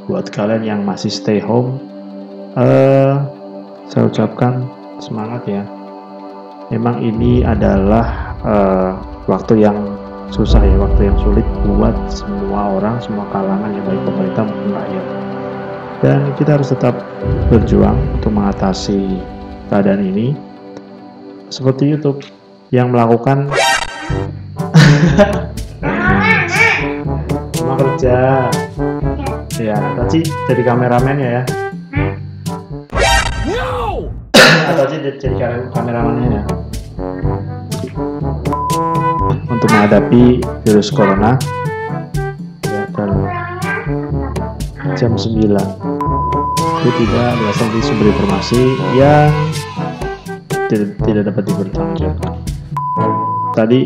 buat kalian yang masih stay home, saya ucapkan semangat ya. Memang ini adalah waktu yang susah ya, waktu yang sulit buat semua orang, semua kalangan ya, baik pemerintah maupun rakyat. Dan kita harus tetap berjuang untuk mengatasi keadaan ini. Seperti YouTube yang melakukan cuma kerja ya, tadi jadi kameramen ya. Tadi jadi kameramannya ya, untuk menghadapi virus corona ya. Dan jam 9 itu tidak berasal dari sumber informasi yang tidak dapat dipertanggungjawabkan. Tadi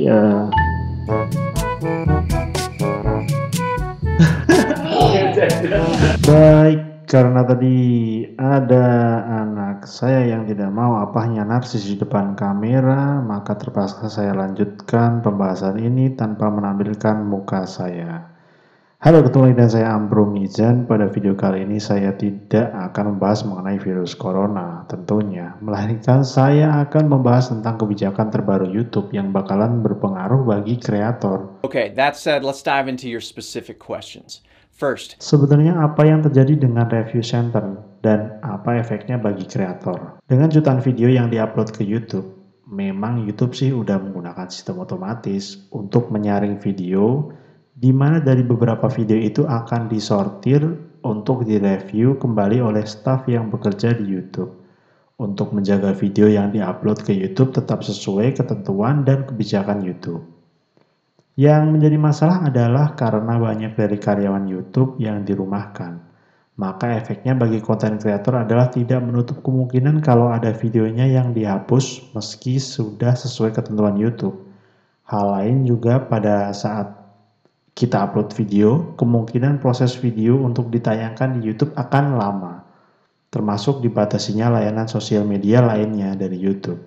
baik, karena tadi ada anak saya yang tidak mau apahnya narsis di depan kamera, maka terpaksa saya lanjutkan pembahasan ini tanpa menampilkan muka saya. Halo, ketemu lagi dengan saya Ambro Mizan. Pada video kali ini saya tidak akan membahas mengenai virus corona tentunya, melainkan saya akan membahas tentang kebijakan terbaru YouTube yang bakalan berpengaruh bagi kreator. Okay, that said, let's dive into your specific questions. First, sebenarnya apa yang terjadi dengan review center dan apa efeknya bagi kreator? Dengan jutaan video yang diupload ke YouTube, memang YouTube sih udah menggunakan sistem otomatis untuk menyaring video, di mana dari beberapa video itu akan disortir untuk direview kembali oleh staf yang bekerja di YouTube, untuk menjaga video yang diupload ke YouTube tetap sesuai ketentuan dan kebijakan YouTube. Yang menjadi masalah adalah karena banyak dari karyawan YouTube yang dirumahkan, maka efeknya bagi konten kreator adalah tidak menutup kemungkinan kalau ada videonya yang dihapus meski sudah sesuai ketentuan YouTube. Hal lain juga pada saat kita upload video, kemungkinan proses video untuk ditayangkan di YouTube akan lama, termasuk dibatasinya layanan sosial media lainnya dari YouTube.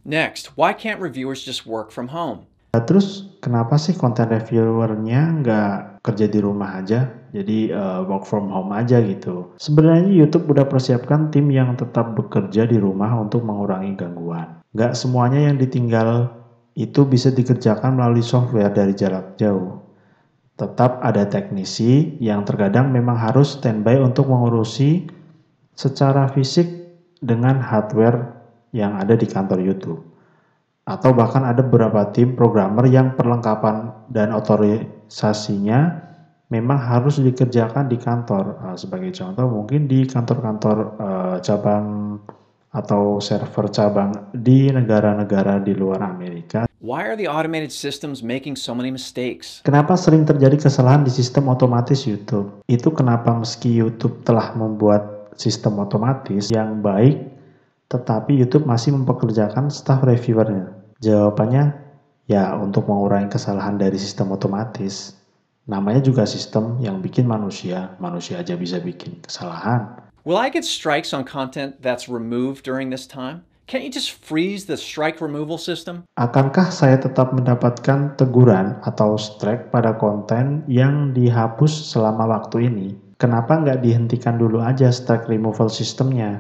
Next, why can't reviewers just work from home? Nah, terus kenapa sih konten reviewernya nggak kerja di rumah aja, jadi work from home aja gitu? Sebenarnya YouTube udah persiapkan tim yang tetap bekerja di rumah untuk mengurangi gangguan. Nggak semuanya yang ditinggal itu bisa dikerjakan melalui software dari jarak jauh. Tetap ada teknisi yang terkadang memang harus standby untuk mengurusi secara fisik dengan hardware yang ada di kantor YouTube. Atau bahkan ada beberapa tim programmer yang perlengkapan dan otorisasinya memang harus dikerjakan di kantor. Sebagai contoh mungkin di kantor-kantor cabang atau server cabang di negara-negara di luar Amerika. Why are the automated systems making so many mistakes? Kenapa sering terjadi kesalahan di sistem otomatis YouTube? Itu kenapa meski YouTube telah membuat sistem otomatis yang baik, tetapi YouTube masih mempekerjakan staf reviewernya? Jawabannya, ya untuk mengurangi kesalahan dari sistem otomatis. Namanya juga sistem yang bikin manusia aja bisa bikin kesalahan. Will I get strikes on content that's removed during this time? Can't you just freeze the strike removal system? Akankah saya tetap mendapatkan teguran atau strike pada konten yang dihapus selama waktu ini? Kenapa nggak dihentikan dulu aja strike removal sistemnya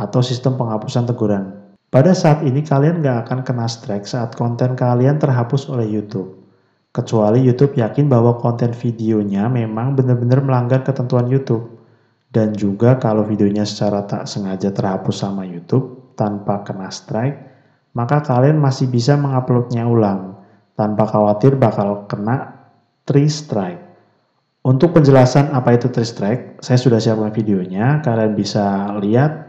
atau sistem penghapusan teguran? Pada saat ini kalian nggak akan kena strike saat konten kalian terhapus oleh YouTube. Kecuali YouTube yakin bahwa konten videonya memang benar-benar melanggar ketentuan YouTube. Dan juga kalau videonya secara tak sengaja terhapus sama YouTube tanpa kena strike, maka kalian masih bisa menguploadnya ulang tanpa khawatir bakal kena 3 strike. Untuk penjelasan apa itu 3 strike, saya sudah siapkan videonya, kalian bisa lihat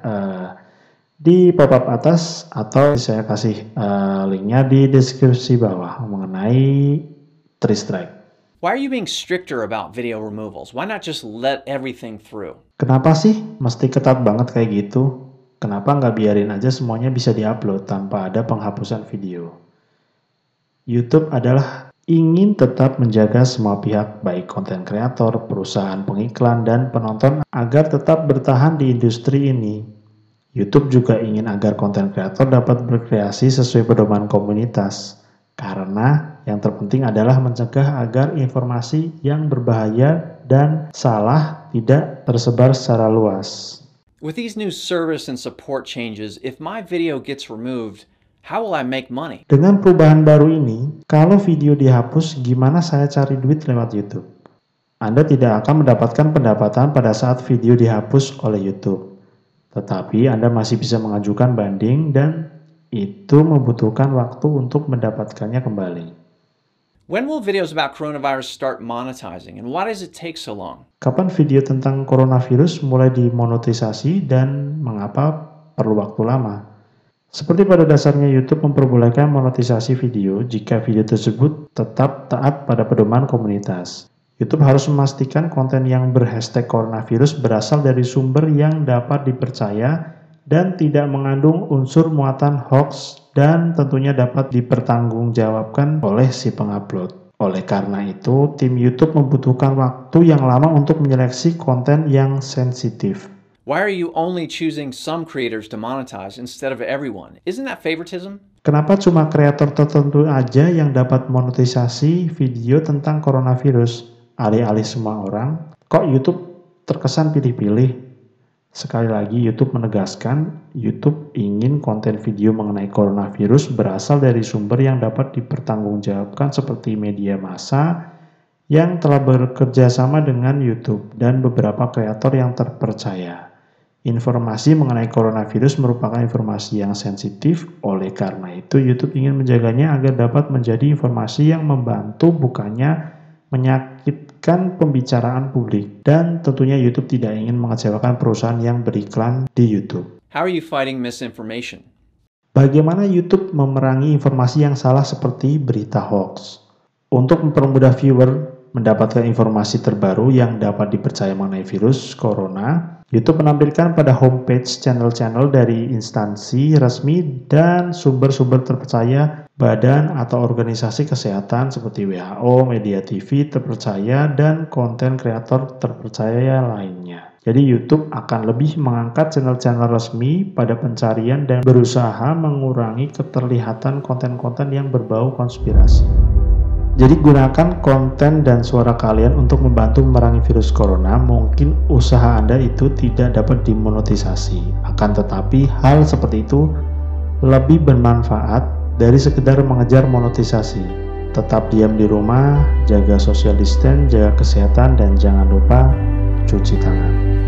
di pop-up atas atau saya kasih linknya di deskripsi bawah mengenai 3 strike. Why are you being stricter about video removals? Why not just let everything through? Kenapa sih mesti ketat banget kayak gitu? Kenapa nggak biarin aja semuanya bisa diupload tanpa ada penghapusan video? YouTube adalah ingin tetap menjaga semua pihak, baik konten kreator, perusahaan pengiklan, dan penonton agar tetap bertahan di industri ini. YouTube juga ingin agar konten kreator dapat berkreasi sesuai pedoman komunitas. Karena Yang terpenting adalah mencegah agar informasi yang berbahaya dan salah tidak tersebar secara luas. With these new service and support changes, if my video gets removed, how will I make money? Dengan perubahan baru ini, kalau video dihapus, gimana saya cari duit lewat YouTube? Anda tidak akan mendapatkan pendapatan pada saat video dihapus oleh YouTube. Tetapi Anda masih bisa mengajukan banding dan itu membutuhkan waktu untuk mendapatkannya kembali. When will videos about coronavirus start monetizing, and why does it take so long? Kapan video tentang coronavirus mulai dimonetisasi dan mengapa perlu waktu lama? Seperti pada dasarnya YouTube memperbolehkan monetisasi video jika video tersebut tetap taat pada pedoman komunitas. YouTube harus memastikan konten yang berhashtag coronavirus berasal dari sumber yang dapat dipercaya dan tidak mengandung unsur muatan hoax dan tentunya dapat dipertanggungjawabkan oleh si pengupload. Oleh karena itu, tim YouTube membutuhkan waktu yang lama untuk menyeleksi konten yang sensitif. Why are you only choosing some creators to monetize instead of everyone? Isn't that favoritism? Kenapa cuma kreator tertentu aja yang dapat monetisasi video tentang coronavirus, alih-alih semua orang? Kok YouTube terkesan pilih-pilih? Sekali lagi, YouTube menegaskan, YouTube ingin konten video mengenai coronavirus berasal dari sumber yang dapat dipertanggungjawabkan seperti media massa yang telah bekerja sama dengan YouTube dan beberapa kreator yang terpercaya. Informasi mengenai coronavirus merupakan informasi yang sensitif, oleh karena itu YouTube ingin menjaganya agar dapat menjadi informasi yang membantu bukannya menyakitkan pembicaraan publik. Dan tentunya YouTube tidak ingin mengecewakan perusahaan yang beriklan di YouTube. How are you fighting misinformation? Bagaimana YouTube memerangi informasi yang salah seperti berita hoax? Untuk mempermudah viewer mendapatkan informasi terbaru yang dapat dipercaya mengenai virus corona, YouTube menampilkan pada homepage channel-channel dari instansi resmi dan sumber-sumber terpercaya badan atau organisasi kesehatan seperti WHO, media TV terpercaya, dan konten kreator terpercaya lainnya. Jadi YouTube akan lebih mengangkat channel-channel resmi pada pencarian dan berusaha mengurangi keterlihatan konten-konten yang berbau konspirasi. Jadi gunakan konten dan suara kalian untuk membantu memerangi virus corona. Mungkin usaha Anda itu tidak dapat dimonetisasi. Akan tetapi hal seperti itu lebih bermanfaat dari sekedar mengejar monetisasi. Tetap diam di rumah, jaga social distance, jaga kesehatan, dan jangan lupa cuci tangan.